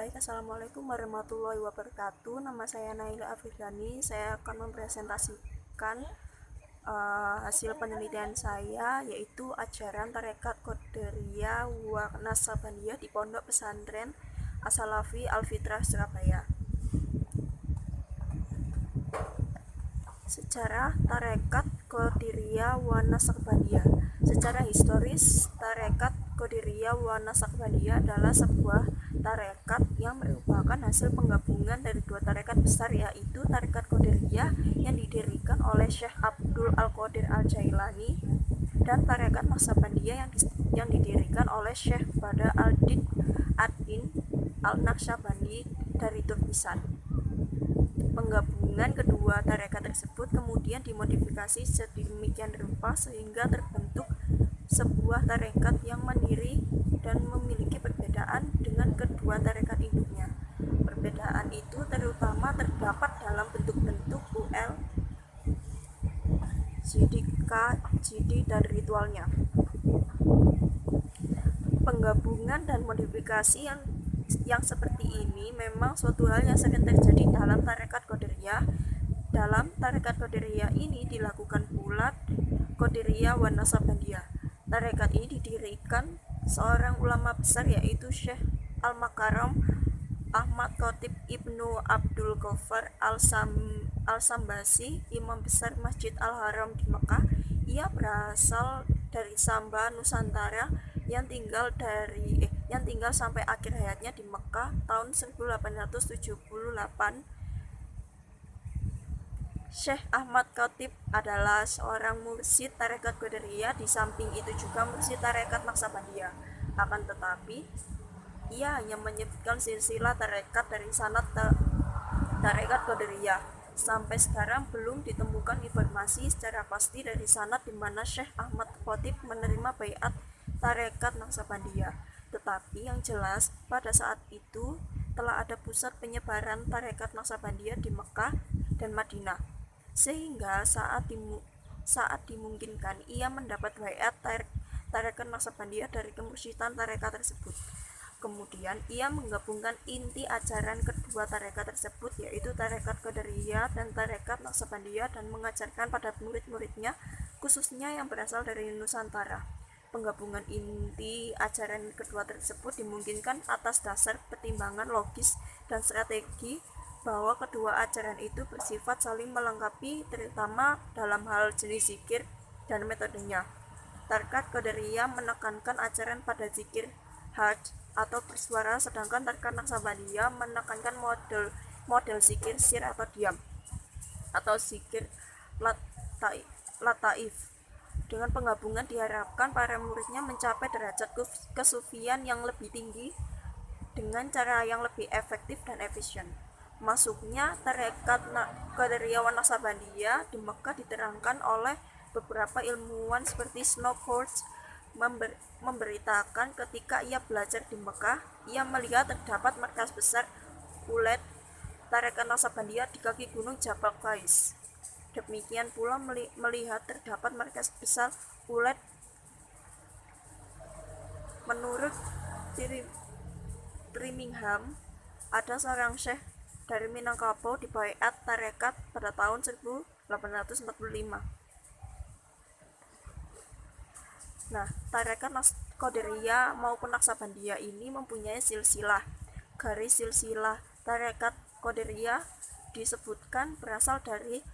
Baik, Assalamualaikum warahmatullahi wabarakatuh. Nama saya Naila Afrigani. Saya akan mempresentasikan hasil penelitian saya, yaitu ajaran Tarekat Qadiriyah wa Naksabandiyah di Pondok Pesantren As-Salafi Al-Fitrah, Surabaya. Sejarah Tarekat Qadiriyah wa Naksabandiyah. Secara historis, Tarekat Qadiriyah wa Naksabandiyah adalah sebuah tarekat yang merupakan hasil penggabungan dari dua tarekat besar, yaitu Tarekat Qadiriyah yang didirikan oleh Syekh Abdul Al-Qadir Al-Jailani dan Tarekat Naksabandiyah yang didirikan oleh Syekh Bada Al-Din Ad-Din Al-Naksabandi dari Turkistan. Penggabungan kedua tarekat tersebut kemudian dimodifikasi sedemikian rupa sehingga terbentuk sebuah tarekat yang mandiri dan memiliki perbedaan dengan kedua tarekat induknya. Perbedaan itu terutama terdapat dalam bentuk-bentuk UL, JDK, JD, dan ritualnya. Penggabungan dan modifikasi yang seperti ini memang suatu hal yang sering terjadi dalam Tarekat Qadiriyah. Dalam Tarekat Qadiriyah ini dilakukan pula Qadiriyah wa Naksabandiyah. Tarekat ini didirikan seorang ulama besar, yaitu Syekh Al-Makaram Ahmad Khatib Ibnu Abdul Ghaffar Al-Sambasi, Imam Besar Masjid Al-Haram di Mekah. Ia berasal dari Samba, Nusantara, yang tinggal sampai akhir hayatnya di Mekah tahun 1878. Syekh Ahmad Khatib adalah seorang mursyid Tarekat Qadiriyah, di samping itu juga mursyid Tarekat Naksabandiyah. Akan tetapi, ia hanya menyebutkan silsilah tarekat dari sanad Tarekat Qadiriyah. Sampai sekarang belum ditemukan informasi secara pasti dari sanad di mana Syekh Ahmad Khatib menerima baiat Tarekat Naksabandiyah. Tetapi yang jelas, pada saat itu telah ada pusat penyebaran Tarekat Naksabandiyah di Mekah dan Madinah, sehingga saat dimungkinkan ia mendapat baiat Tarekat Naksabandiyah dari kemursyidhan tarekat tersebut. Kemudian ia menggabungkan inti ajaran kedua tarekat tersebut, yaitu Tarekat Qadiriyah dan Tarekat Naksabandiyah, dan mengajarkan pada murid-muridnya, khususnya yang berasal dari Nusantara. Penggabungan inti ajaran kedua tersebut dimungkinkan atas dasar pertimbangan logis dan strategi bahwa kedua ajaran itu bersifat saling melengkapi, terutama dalam hal jenis zikir dan metodenya. Tarekat Qadiriyah menekankan ajaran pada zikir hard atau bersuara, sedangkan Tarekat Naksabandiyah menekankan model zikir sir atau diam atau zikir lataif. Dengan penggabungan diharapkan para muridnya mencapai derajat kesufian yang lebih tinggi dengan cara yang lebih efektif dan efisien. Masuknya Tarekat Qadiriyah wa Naksabandiyah di Mekah diterangkan oleh beberapa ilmuwan seperti Snowford memberitakan ketika ia belajar di Mekah, ia melihat terdapat markas besar Uled Tarekat Naksabandiyah di kaki gunung Jabal Qais. Demikian pula melihat terdapat markas besar Uled. Menurut Birmingham, ada seorang syekh dari Minangkabau di baiat tarekat pada tahun 1845. Nah, Tarekat Qadiriyah maupun Naksabandiyah ini mempunyai silsilah. Garis silsilah Tarekat Qadiriyah disebutkan berasal dari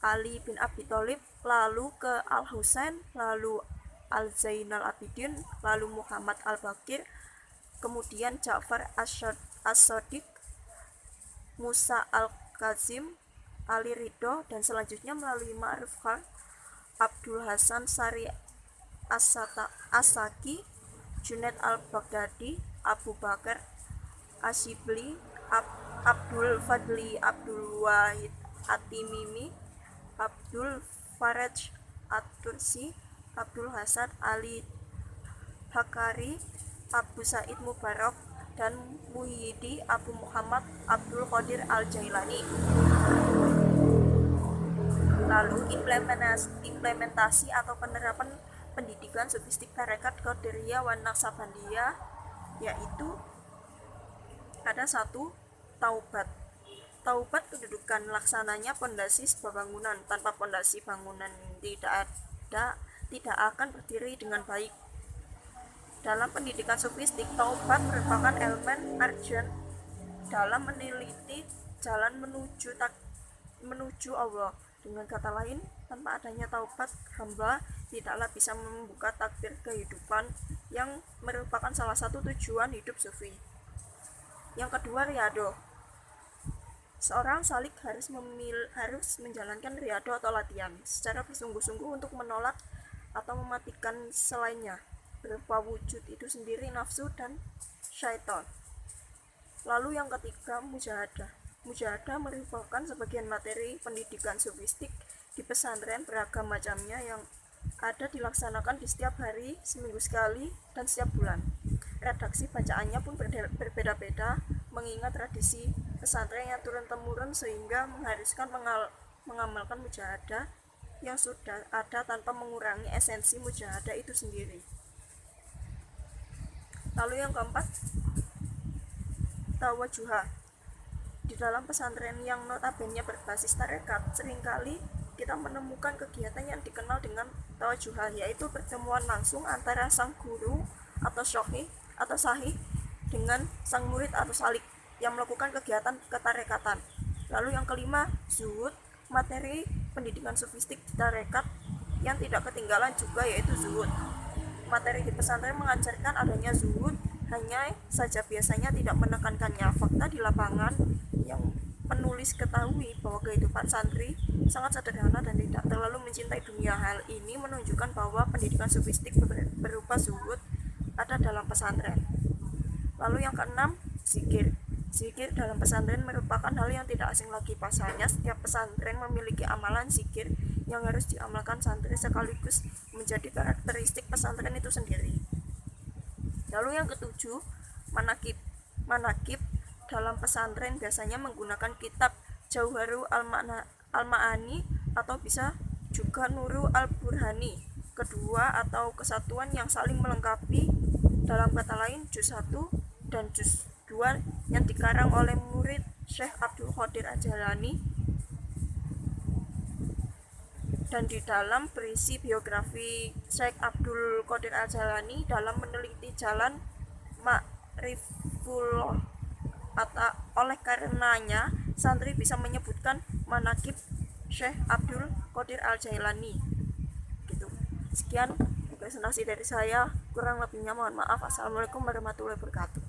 Ali bin Abi Thalib, lalu ke Al-Husain, lalu Al-Zainal Abidin, lalu Muhammad Al-Bakir, kemudian Ja'far As-Shadiq, Musa Al-Kazim, Ali Ridho, dan selanjutnya melalui Ma'ruf Khan, Abdul Hasan Sari As-Saki, Junaid Al-Baghdadi, Abu Bakar Asyibli, Abdul Fadli Abdul Wahid At-Timimi, Abdul Faraj At-Tursi, Abdul Hasan Ali Hakari, Abu Said Mubarak, dan Muhyidi Abu Muhammad Abdul Qadir Al-Jailani. Lalu implementasi atau penerapan pendidikan sofistik Tarekat Qadiriyah wa Naksabandiyah, yaitu Ada satu, taubat. Taubat kedudukan laksananya pondasi sebuah bangunan. Tanpa pondasi bangunan tidak akan berdiri dengan baik. Dalam pendidikan sofistik, taubat merupakan elemen urgent dalam meneliti jalan menuju Allah. Dengan kata lain, tanpa adanya taubat, hamba tidaklah bisa membuka takdir kehidupan yang merupakan salah satu tujuan hidup sufi. Yang kedua, riyadhah. Seorang salik harus menjalankan riyadhah atau latihan secara bersungguh-sungguh untuk menolak atau mematikan selainnya, berupa wujud itu sendiri, nafsu, dan syaitan. Lalu yang ketiga, mujahadah. Mujahadah merupakan sebagian materi pendidikan sofistik di pesantren beragam macamnya yang ada dilaksanakan di setiap hari, seminggu sekali, dan setiap bulan. Redaksi bacaannya pun berbeda-beda mengingat tradisi pesantren yang turun-temurun sehingga mengharuskan mengamalkan mujahadah yang sudah ada tanpa mengurangi esensi mujahadah itu sendiri. Lalu yang keempat, tawajuhah. Di dalam pesantren yang notabene berbasis tarekat, seringkali kita menemukan kegiatan yang dikenal dengan tawajuhah, yaitu pertemuan langsung antara sang guru atau sahih dengan sang murid atau salik yang melakukan kegiatan ketarekatan. Lalu yang kelima, zuhud. Materi pendidikan sofistik di tarekat yang tidak ketinggalan juga yaitu zuhud. Materi di pesantren mengajarkan adanya zuhud, hanya saja biasanya tidak menekankannya. Fakta di lapangan yang penulis ketahui bahwa kehidupan santri sangat sederhana dan tidak terlalu mencintai dunia. Hal ini menunjukkan bahwa pendidikan sofistik berupa zuhud ada dalam pesantren. Lalu yang keenam, zikir. Zikir dalam pesantren merupakan hal yang tidak asing lagi. Pasalnya setiap pesantren memiliki amalan zikir yang harus diamalkan santri sekaligus menjadi karakteristik pesantren itu sendiri. Lalu yang ketujuh, manakib. Manakib dalam pesantren biasanya menggunakan kitab Jauharu al-Ma'ani atau bisa juga Nuru al-Burhani. Kedua atau kesatuan yang saling melengkapi, dalam kata lain juz 1 dan juz 2 yang dikarang oleh murid Syekh Abdul Qadir Al-Jailani dan di dalam berisi biografi Syekh Abdul Qadir Al-Jailani dalam meneliti jalan Ma'rifullah. Oleh karenanya santri bisa menyebutkan manakib Syekh Abdul Qadir Al-Jailani gitu. Sekian presentasi dari saya, kurang lebihnya mohon maaf. Assalamualaikum warahmatullahi wabarakatuh.